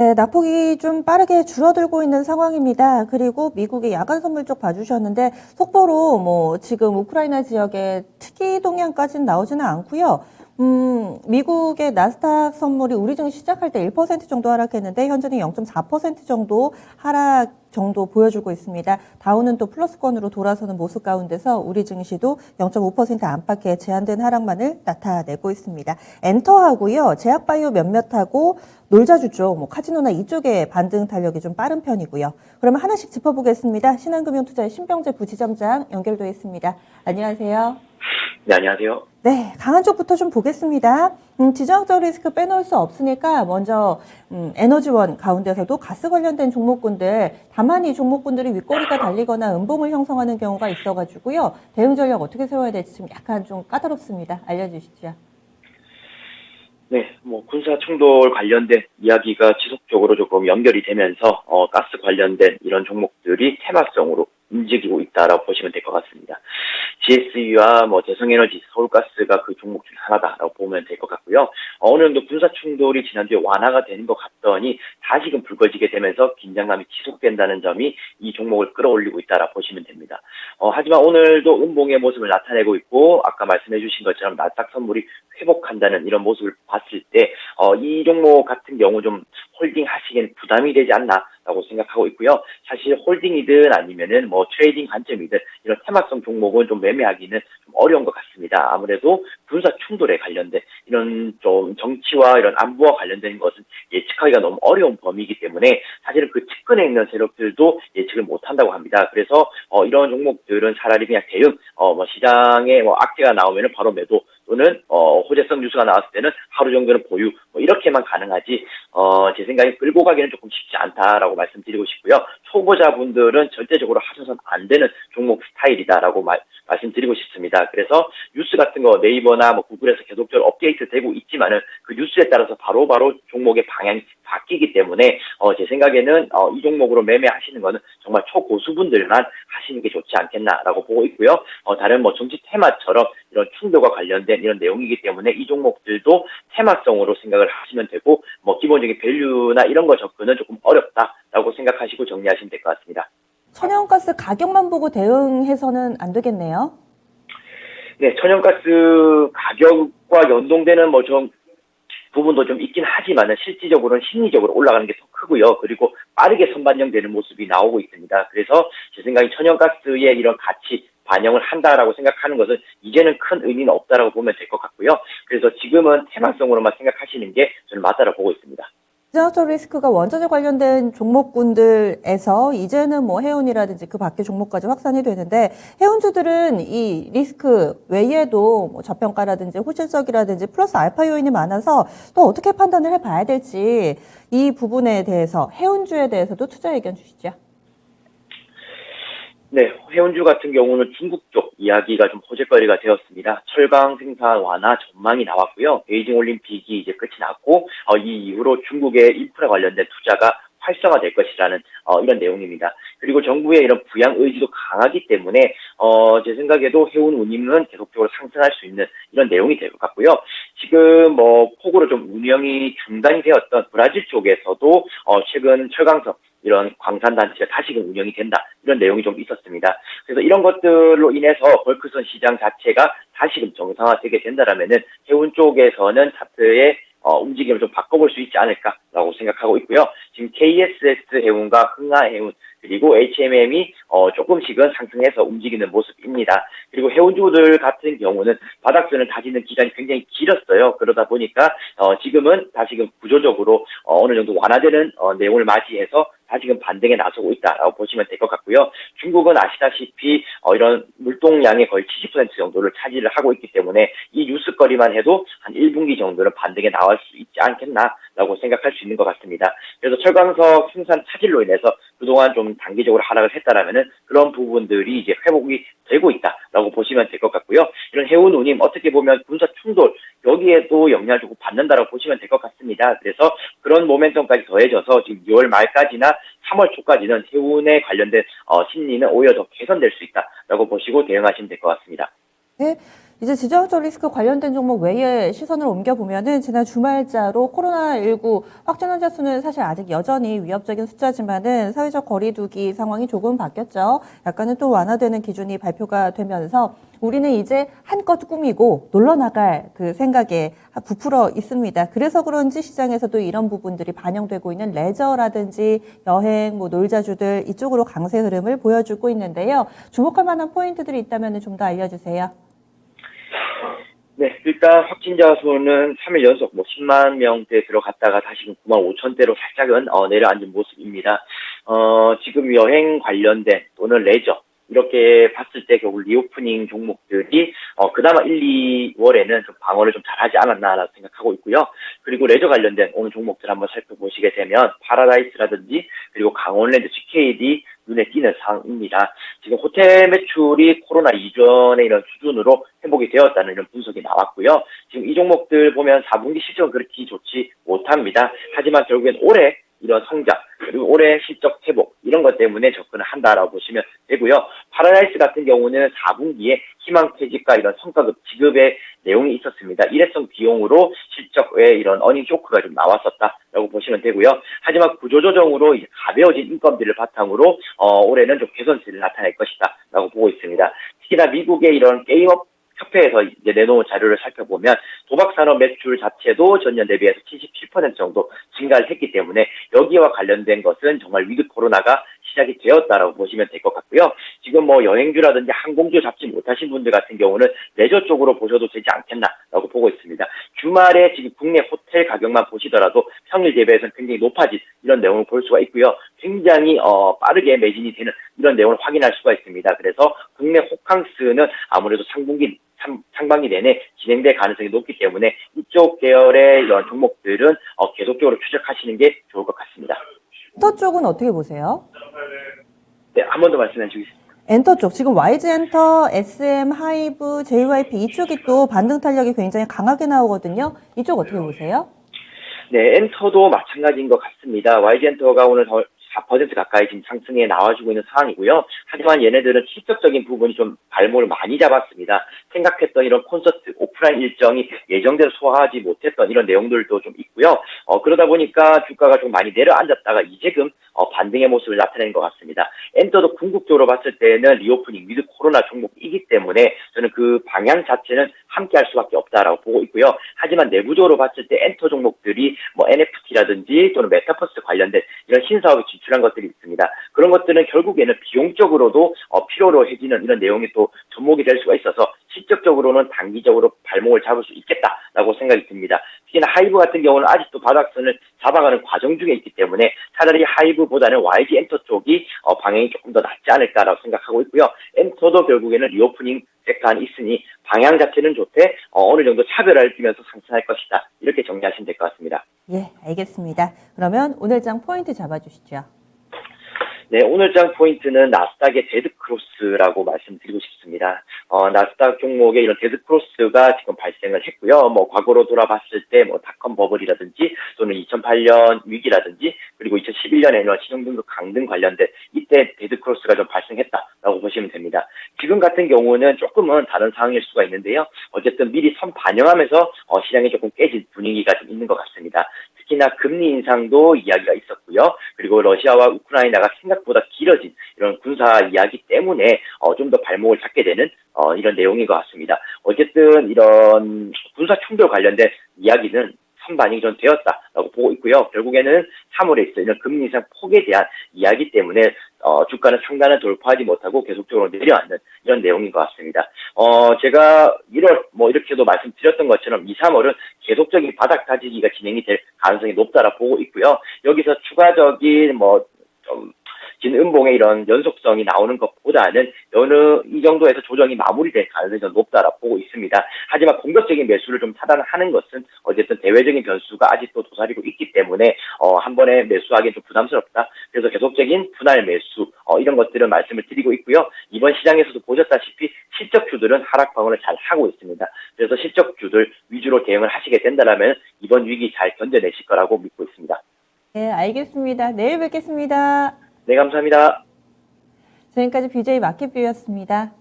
네, 낙폭이 좀 빠르게 줄어들고 있는 상황입니다. 그리고 미국의 야간 선물 쪽 봐주셨는데 속보로 뭐 지금 우크라이나 지역에 특이 동향까지는 나오지는 않고요. 미국의 나스닥 선물이 우리 증시 시작할 때 1% 정도 하락했는데 현재는 0.4% 정도 하락 정도 보여주고 있습니다. 다우는 또 플러스권으로 돌아서는 모습 가운데서 우리 증시도 0.5% 안팎의 제한된 하락만을 나타내고 있습니다. 엔터하고요, 제약바이오 몇몇하고 놀자주 쪽, 뭐 카지노나 이쪽의 반등 탄력이 좀 빠른 편이고요. 그러면 하나씩 짚어보겠습니다. 신한금융투자의 신병재 부지점장 연결돼 있습니다. 안녕하세요. 네, 안녕하세요. 네, 강한 쪽부터 좀 보겠습니다. 지정학적 리스크 빼놓을 수 없으니까 먼저 에너지원 가운데서도 가스 관련된 종목군들, 다만 이 종목군들이 윗꼬리가 달리거나 음봉을 형성하는 경우가 있어가지고요. 대응 전략 어떻게 세워야 될지 지금 약간 좀 까다롭습니다. 알려주시죠. 네, 군사 충돌 관련된 이야기가 지속적으로 조금 연결이 되면서 가스 관련된 이런 종목들이 테마성으로 움직이고 있다라고 보시면 될 것 같습니다. GSE와 대성에너지, 서울가스가 그 종목 중 하나다라고 보면 될 것 같고요. 어느 정도 군사 충돌이 지난주에 완화가 되는 것 같더니 다시금 불거지게 되면서 긴장감이 지속된다는 점이 이 종목을 끌어올리고 있다라고 보시면 됩니다. 하지만 오늘도 음봉의 모습을 나타내고 있고 아까 말씀해 주신 것처럼 나스닥 선물이 회복한다는 이런 모습을 봤을 때 이 종목 같은 경우 좀 홀딩 하시기엔 부담이 되지 않나라고 생각하고 있고요. 사실 홀딩이든 아니면은 트레이딩 관점이든 이런 테마성 종목은 좀 매매하기는 좀 어려운 것 같습니다. 아무래도 군사 충돌에 관련된 이런 좀 정치와 이런 안보와 관련된 것은 예측하기가 너무 어려운 범위이기 때문에 사실은 그 측근에 있는 세력들도 예측을 못한다고 합니다. 그래서 이런 종목들은 차라리 그냥 대응, 시장에 악재가 나오면은 바로 매도 또는 호재성 뉴스가 나왔을 때는 하루 정도는 보유 이렇게만 가능하지 제 생각에 끌고 가기는 조금 쉽지 않다라고 말씀드리고 싶고요. 초보자분들은 절대적으로 하셔서는 안 되는 종목 스타일이다라고 말씀드리고 싶습니다. 그래서 뉴스 같은 거 네이버나 구글에서 계속적으로 업데이트 되고 있지만은 그 뉴스에 따라서 바로바로 종목의 방향이 바뀌기 때문에 제 생각에는 이 종목으로 매매하시는 거는 정말 초고수분들만 하시는 게 좋지 않겠나라고 보고 있고요. 다른 정치 테마처럼 이런 충돌과 관련된 이런 내용이기 때문에 이 종목들도 테마성으로 생각을 하시면 되고 기본적인 밸류나 이런 거 접근은 조금 어렵다라고 생각하시고 정리하시면 될 것 같습니다. 천연가스 가격만 보고 대응해서는 안 되겠네요. 네, 천연가스 가격과 연동되는 부분도 좀 있긴 하지만은 실질적으로는 심리적으로 올라가는 게 더 크고요. 그리고 빠르게 선반영되는 모습이 나오고 있습니다. 그래서 제 생각에 천연가스의 이런 가치 반영을 한다라고 생각하는 것은 이제는 큰 의미는 없다라고 보면 될 것 같고요. 그래서 지금은 테마성으로만 생각하시는 게 저는 맞다라고 보고 있습니다. 지정학적 리스크가 원자재 관련된 종목군들에서 이제는 해운이라든지 그 밖의 종목까지 확산이 되는데 해운주들은 이 리스크 외에도 저평가라든지 호실적이라든지 플러스 알파 요인이 많아서 또 어떻게 판단을 해봐야 될지 이 부분에 대해서 해운주에 대해서도 투자 의견 주시죠. 네, 해운주 같은 경우는 중국 쪽 이야기가 좀 호재거리가 되었습니다. 철강 생산 완화 전망이 나왔고요. 베이징 올림픽이 이제 끝이 났고 이 이후로 중국의 인프라 관련된 투자가 활성화될 것이라는 이런 내용입니다. 그리고 정부의 이런 부양 의지도 강하기 때문에 제 생각에도 해운 운임은 계속적으로 상승할 수 있는 이런 내용이 될 것 같고요. 지금 폭우로 좀 운영이 중단이 되었던 브라질 쪽에서도 최근 철강성 이런 광산단지가 다시금 운영이 된다. 이런 내용이 좀 있었습니다. 그래서 이런 것들로 인해서 벌크선 시장 자체가 다시금 정상화되게 된다라면은 해운 쪽에서는 차트의 움직임을 좀 바꿔볼 수 있지 않을까라고 생각하고 있고요. 지금 KSS 해운과 흥하해운 그리고 HMM이 조금씩은 상승해서 움직이는 모습입니다. 그리고 해운주들 같은 경우는 바닥선을 다지는 기간이 굉장히 길었어요. 그러다 보니까 지금은 다시금 구조적으로 어느 정도 완화되는 내용을 맞이해서 다시금 반등에 나서고 있다라고 보시면 될 것 같고요. 중국은 아시다시피 이런 물동량의 거의 70% 정도를 차지를 하고 있기 때문에 이 뉴스거리만 해도 한 1분기 정도는 반등에 나올 수 있지 않겠나라고 생각할 수 있는 것 같습니다. 그래서 철강석 생산 차질로 인해서 그동안 좀 단기적으로 하락을 했다라면은 그런 부분들이 이제 회복이 되고 있다라고 보시면 될 것 같고요. 이런 해운 운임 어떻게 보면 군사 충돌 여기에도 영향을 주고 받는다라고 보시면 될 것 같습니다. 그래서 그런 모멘텀까지 더해져서 지금 6월 말까지나 3월 초까지는 해운에 관련된 심리는 오히려 더 개선될 수 있다라고 보시고 대응하시면 될 것 같습니다. 네. 이제 지정학적 리스크 관련된 종목 외에 시선을 옮겨보면은 지난 주말자로 코로나19 확진 환자 수는 사실 아직 여전히 위협적인 숫자지만은 사회적 거리두기 상황이 조금 바뀌었죠. 약간은 또 완화되는 기준이 발표가 되면서 우리는 이제 한껏 꾸미고 놀러 나갈 그 생각에 부풀어 있습니다. 그래서 그런지 시장에서도 이런 부분들이 반영되고 있는 레저라든지 여행, 놀자주들 이쪽으로 강세 흐름을 보여주고 있는데요. 주목할 만한 포인트들이 있다면 좀 더 알려주세요. 네, 일단 확진자 수는 3일 연속 10만 명대 들어갔다가 다시 9만 5천대로 살짝은 내려앉은 모습입니다. 지금 여행 관련된 또는 레저 이렇게 봤을 때 결국 리오프닝 종목들이 그나마 1, 2월에는 좀 방어를 좀 잘하지 않았나라고 생각하고 있고요. 그리고 레저 관련된 오늘 종목들 한번 살펴보시게 되면 파라다이스라든지 그리고 강원랜드, GKD 눈에 띄는 상황입니다. 지금 호텔 매출이 코로나 이전의 이런 수준으로 회복이 되었다는 이런 분석이 나왔고요. 지금 이 종목들 보면 4분기 실적은 그렇게 좋지 못합니다. 하지만 결국엔 올해 이런 성장, 그리고 올해 실적 회복, 이런 것 때문에 접근을 한다라고 보시면 되고요. 파라다이스 같은 경우는 4분기에 희망퇴직과 이런 성과급 지급의 내용이 있었습니다. 일회성 비용으로 실적에 이런 어닝 쇼크가 좀 나왔었다라고 보시면 되고요. 하지만 구조조정으로 이제 가벼워진 인건비를 바탕으로 올해는 좀 개선세를 나타낼 것이다라고 보고 있습니다. 특히나 미국의 이런 게임업 협회에서 이제 내놓은 자료를 살펴보면 도박산업 매출 자체도 전년 대비해서 77% 정도 증가를 했기 때문에 여기와 관련된 것은 정말 위드 코로나가 시작이 되었다라고 보시면 될 것 같고요. 지금 여행주라든지 항공주 잡지 못하신 분들 같은 경우는 레저 쪽으로 보셔도 되지 않겠나라고 보고 있습니다. 주말에 지금 국내 호텔 가격만 보시더라도 평일 대비해서는 굉장히 높아진 이런 내용을 볼 수가 있고요. 굉장히 빠르게 매진이 되는 이런 내용을 확인할 수가 있습니다. 그래서 국내 호캉스는 아무래도 상반기 내내 진행될 가능성이 높기 때문에 이쪽 계열의 이런 종목들은 계속적으로 추적하시는 게 좋을 것 같습니다. 엔터 쪽은 어떻게 보세요? 네, 한 번 더 말씀해 주시겠습니다. 엔터 쪽, 지금 YG엔터, SM, 하이브, JYP 이쪽이 또 반등 탄력이 굉장히 강하게 나오거든요. 이쪽 어떻게 보세요? 네, 엔터도 마찬가지인 것 같습니다. YG엔터가 오늘 4% 가까이 지금 상승에 나와주고 있는 상황이고요. 하지만 얘네들은 실적적인 부분이 좀 발목을 많이 잡았습니다. 생각했던 이런 콘서트, 오프라인 일정이 예정대로 소화하지 못했던 이런 내용들도 좀 있고요. 그러다 보니까 주가가 좀 많이 내려앉았다가 이제금 반등의 모습을 나타내는 것 같습니다. 엔터도 궁극적으로 봤을 때는 리오프닝 위드 코로나 종목이기 때문에 저는 그 방향 자체는 함께 할 수밖에 없다라고 보고 있고요. 하지만 내부적으로 봤을 때 엔터 종목들이 NFT라든지 또는 메타버스 관련된 이런 신사업에 진출한 것들이 있습니다. 그런 것들은 결국에는 비용적으로도 필요로 해지는 이런 내용이 또 접목이 될 수가 있어서 실적적으로는 단기적으로 발목을 잡을 수 있겠다라고 생각이 듭니다. 특히나 하이브 같은 경우는 아직도 바닥선을 잡아가는 과정 중에 있기 때문에 차라리 하이브보다는 YG 엔터 쪽이 방향이 조금 더 낫지 않을까라고 생각하고 있고요. 엔터도 결국에는 리오프닝 섹터안이 있으니 방향 자체는 좋되 어느 정도 차별화를 띄면서 상승할 것이다. 이렇게 정리하시면 될 것 같습니다. 예, 알겠습니다. 그러면 오늘 장 포인트 잡아주시죠. 네, 오늘 장 포인트는 나스닥의 데드크로스라고 말씀드리고 싶습니다. 나스닥 종목에 이런 데드크로스가 지금 발생을 했고요. 과거로 돌아봤을 때 닷컴 버블이라든지 또는 2008년 위기라든지 그리고 2011년에 이런 신용등급 강등 관련된 이때 데드크로스가 좀 발생했다라고 보시면 됩니다. 지금 같은 경우는 조금은 다른 상황일 수가 있는데요. 어쨌든 미리 선 반영하면서 시장이 조금 깨진 분위기가 좀 있는 것 같습니다. 특히나 금리 인상도 이야기가 있었고요. 그리고 러시아와 우크라이나가 생각보다 길어진 이런 군사 이야기 때문에 좀 더 발목을 잡게 되는 이런 내용인 것 같습니다. 어쨌든 이런 군사 충돌 관련된 이야기는 선반영이 좀 되었다라고 보고 있고요. 결국에는 3월에 있어 이런 금리 인상 폭에 대한 이야기 때문에 주가는 상단을 돌파하지 못하고 계속적으로 내려앉는 이런 내용인 것 같습니다. 제가 1월 이렇게도 말씀드렸던 것처럼 2, 3월은 계속적인 바닥 다지기가 진행이 될 가능성이 높다라 보고 있고요. 여기서 추가적인 좀 진음봉의 이런 연속성이 나오는 것보다는 이 정도에서 조정이 마무리될 가능성이 더 높다라 보고 있습니다. 하지만 공격적인 매수를 좀 차단하는 것은 어쨌든 대외적인 변수가 아직도 도사리고 있기 때문에 한 번에 매수하기는 좀 부담스럽다. 그래서 계속적인 분할 매수 이런 것들은 말씀을 드리고 있고요. 이번 시장에서도 보셨다시피 실적주들은 하락 방어를 잘 하고 있습니다. 그래서 실적주들 위주로 대응을 하시게 된다면 이번 위기 잘 견뎌내실 거라고 믿고 있습니다. 네, 알겠습니다. 내일 뵙겠습니다. 네, 감사합니다. 지금까지 BJ 마켓뷰였습니다.